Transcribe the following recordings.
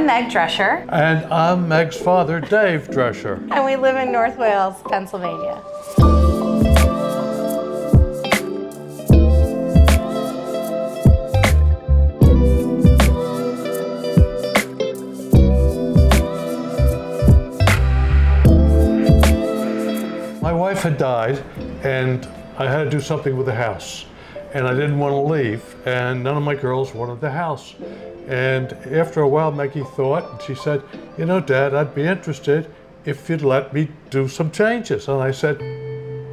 I'm Meg Drescher. And I'm Meg's father, Dave Drescher. And we live in North Wales, Pennsylvania. My wife had died, and I had to do something with the house. And I didn't want to leave, and none of my girls wanted the house. And after a while, Maggie thought, and she said, you know, Dad, I'd be interested if you'd let me do some changes. And I said,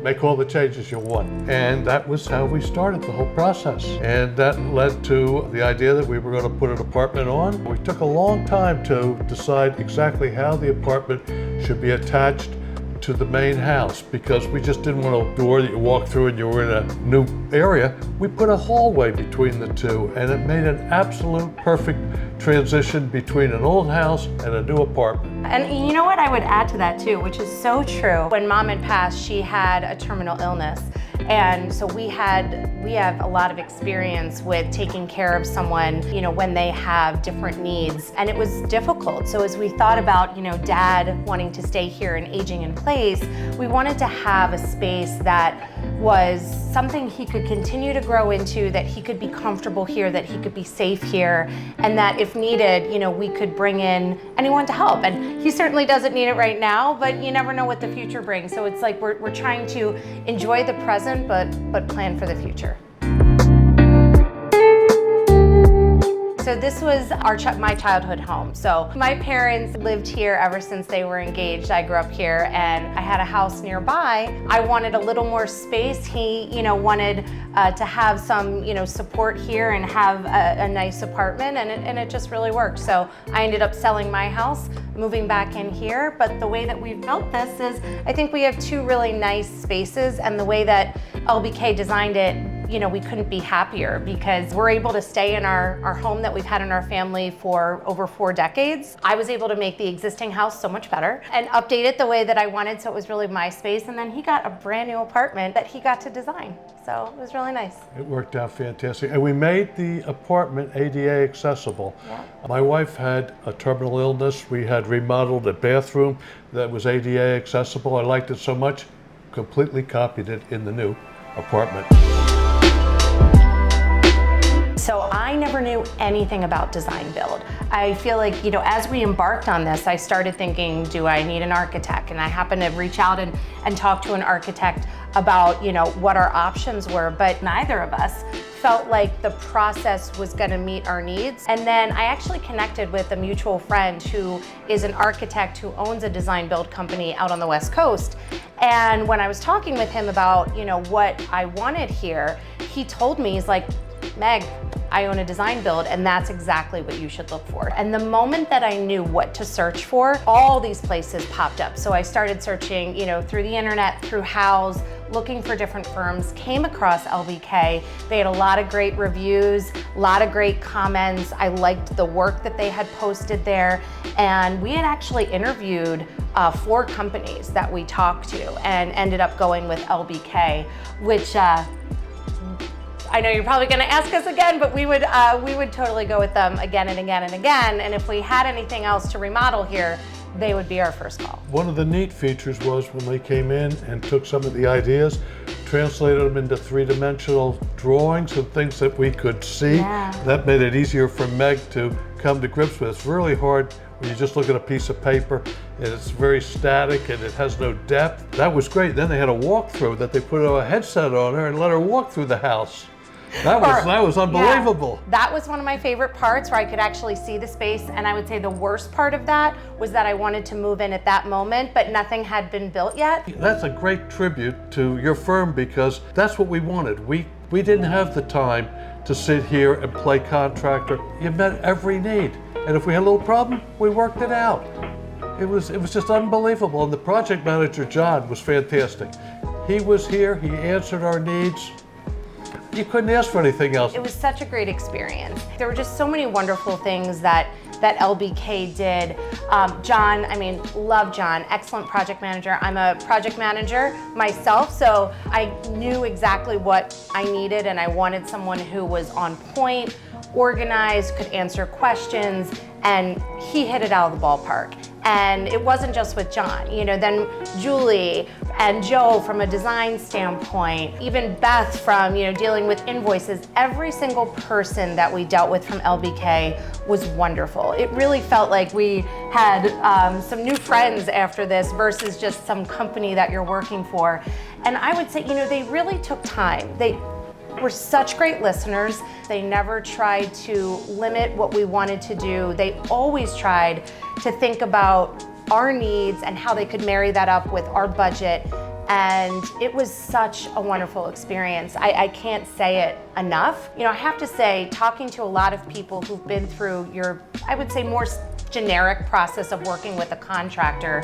make all the changes you want. And that was how we started the whole process. And that led to the idea that we were going to put an apartment on. We took a long time to decide exactly how the apartment should be attached to the main house, because we just didn't want a door that you walk through and you were in a new area. We put a hallway between the two, and it made an absolute perfect transition between an old house and a new apartment. And you know what I would add to that too, which is so true. When Mom had passed, she had a terminal illness. And so we have a lot of experience with taking care of someone, you know, when they have different needs. And it was difficult. So as we thought about, you know, Dad wanting to stay here and aging in place, we wanted to have a space that was something he could continue to grow into, that he could be comfortable here, that he could be safe here, and that if needed, you know, we could bring in anyone to help. And he certainly doesn't need it right now, but you never know what the future brings. So it's like we're trying to enjoy the present, but plan for the future. So this was my childhood home. So my parents lived here ever since they were engaged. I grew up here, and I had a house nearby. I wanted a little more space. He, you know, wanted to have some, you know, support here and have a nice apartment, and it just really worked. So I ended up selling my house, moving back in here. But the way that we've built this is, I think we have two really nice spaces, and the way that LBK designed it, you know, we couldn't be happier, because we're able to stay in our home that we've had in our family for over 4 decades. I was able to make the existing house so much better and update it the way that I wanted, so it was really my space. And then he got a brand new apartment that he got to design. So it was really nice. It worked out fantastic. And we made the apartment ADA accessible. Yeah. My wife had a terminal illness. We had remodeled a bathroom that was ADA accessible. I liked it so much, completely copied it in the new apartment. So I never knew anything about design build. I feel like, you know, as we embarked on this, I started thinking, do I need an architect? And I happened to reach out and talk to an architect about, you know, what our options were, but neither of us felt like the process was going to meet our needs. And then I actually connected with a mutual friend who is an architect who owns a design build company out on the West Coast. And when I was talking with him about, you know, what I wanted here, he told me, he's like, Meg, I own a design build, and that's exactly what you should look for. And the moment that I knew what to search for, all these places popped up. So I started searching, you know, through the internet, through Houzz, looking for different firms, came across LBK. They had a lot of great reviews, a lot of great comments. I liked the work that they had posted there. And we had actually interviewed 4 companies that we talked to, and ended up going with LBK, which, I know you're probably going to ask us again, but we would totally go with them again and again and again. And if we had anything else to remodel here, they would be our first call. One of the neat features was when they came in and took some of the ideas, translated them into 3-dimensional drawings and things that we could see. Yeah. That made it easier for Meg to come to grips with. It's really hard when you just look at a piece of paper and it's very static and it has no depth. That was great. Then they had a walkthrough that they put a headset on her and let her walk through the house. That was unbelievable. Yeah, that was one of my favorite parts, where I could actually see the space. And I would say the worst part of that was that I wanted to move in at that moment, but nothing had been built yet. That's a great tribute to your firm, because that's what we wanted. We didn't have the time to sit here and play contractor. You met every need. And if we had a little problem, we worked it out. It was just unbelievable. And the project manager, John, was fantastic. He was here, he answered our needs. You couldn't ask for anything else. It was such a great experience. There were just so many wonderful things that LBK did. John, I mean, love John, excellent project manager. I'm a project manager myself, so I knew exactly what I needed, and I wanted someone who was on point, organized, could answer questions, and he hit it out of the ballpark. And it wasn't just with John, then Julie and Joe from a design standpoint, even Beth from, dealing with invoices. Every single person that we dealt with from LBK was wonderful. It really felt like we had some new friends after this versus just some company that you're working for. And I would say, they really took time. They were such great listeners. They never tried to limit what we wanted to do. They always tried to think about our needs and how they could marry that up with our budget. And it was such a wonderful experience. I can't say it enough. I have to say, talking to a lot of people who've been through your, I would say, more generic process of working with a contractor,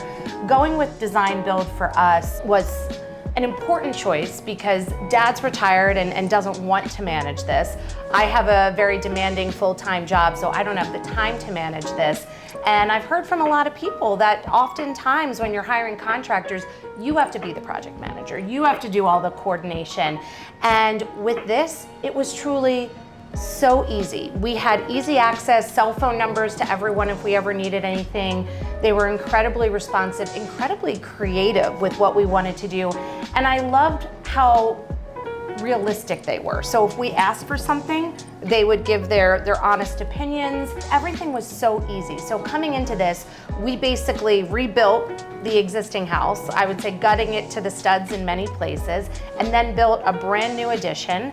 going with design build for us was an important choice because Dad's retired and doesn't want to manage this. I have a very demanding full-time job, so I don't have the time to manage this. And I've heard from a lot of people that oftentimes when you're hiring contractors, you have to be the project manager. You have to do all the coordination. And with this, it was truly so easy. We had easy access, cell phone numbers to everyone if we ever needed anything. They were incredibly responsive, incredibly creative with what we wanted to do. And I loved how realistic they were. So if we asked for something, they would give their honest opinions. Everything was so easy. So coming into this, we basically rebuilt the existing house, I would say gutting it to the studs in many places, and then built a brand new addition.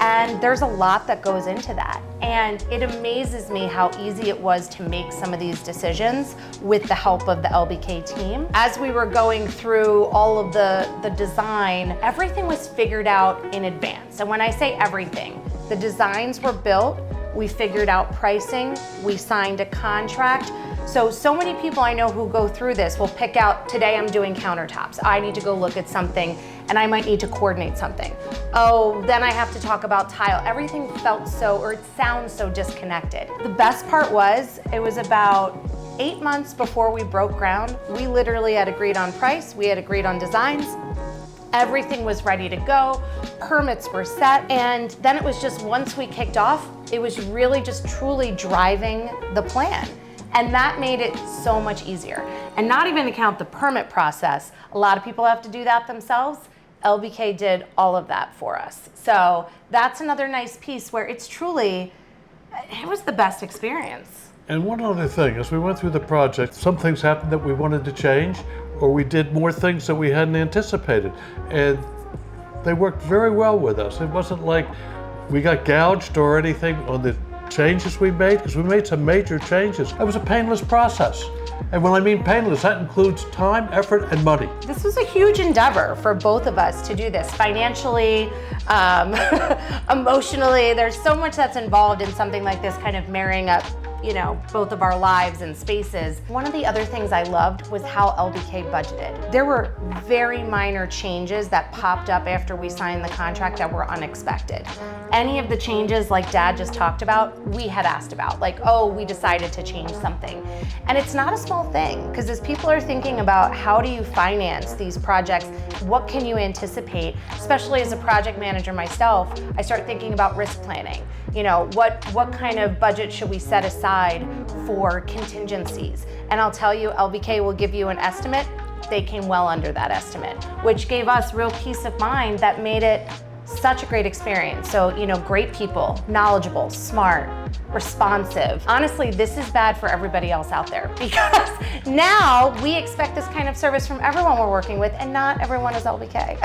And there's a lot that goes into that. And it amazes me how easy it was to make some of these decisions with the help of the LBK team. As we were going through all of the design, everything was figured out in advance. And when I say everything, the designs were built, we figured out pricing, we signed a contract. So many people I know who go through this will pick out, today I'm doing countertops. I need to go look at something and I might need to coordinate something. Oh, then I have to talk about tile. Everything felt it sounds so disconnected. The best part was, it was about 8 months before we broke ground. We literally had agreed on price, we had agreed on designs. Everything was ready to go, permits were set, and then it was just once we kicked off, it was really just truly driving the plan. And that made it so much easier. And not even to count the permit process. A lot of people have to do that themselves. LBK did all of that for us. So that's another nice piece where it was the best experience. And one other thing, as we went through the project, some things happened that we wanted to change, or we did more things that we hadn't anticipated. And they worked very well with us. It wasn't like we got gouged or anything on the changes we made, because we made some major changes. It was a painless process. And when I mean painless, that includes time, effort, and money. This was a huge endeavor for both of us to do this. Financially, emotionally, there's so much that's involved in something like this, kind of marrying up both of our lives and spaces. One of the other things I loved was how LBK budgeted. There were very minor changes that popped up after we signed the contract that were unexpected. Any of the changes like Dad just talked about, we had asked about, like, oh, we decided to change something. And it's not a small thing, because as people are thinking about how do you finance these projects, what can you anticipate, especially as a project manager myself, I start thinking about risk planning. What kind of budget should we set aside for contingencies? And I'll tell you, LBK will give you an estimate. They came well under that estimate, which gave us real peace of mind that made it such a great experience. So, great people, knowledgeable, smart, responsive. Honestly, this is bad for everybody else out there, because now we expect this kind of service from everyone we're working with, and not everyone is LBK.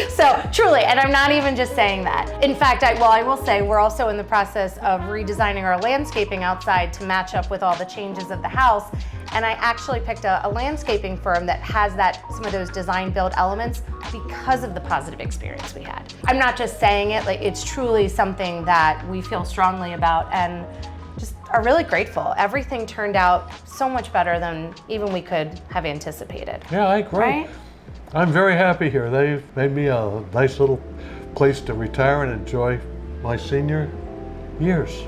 So truly, and I'm not even just saying that. In fact, I will say we're also in the process of redesigning our landscaping outside to match up with all the changes of the house. And I actually picked a landscaping firm that has some of those design build elements because of the positive experience we had. I'm not just saying it, it's truly something that we feel strongly about and just are really grateful. Everything turned out so much better than even we could have anticipated. Yeah, I agree. Right? I'm very happy here. They've made me a nice little place to retire and enjoy my senior years.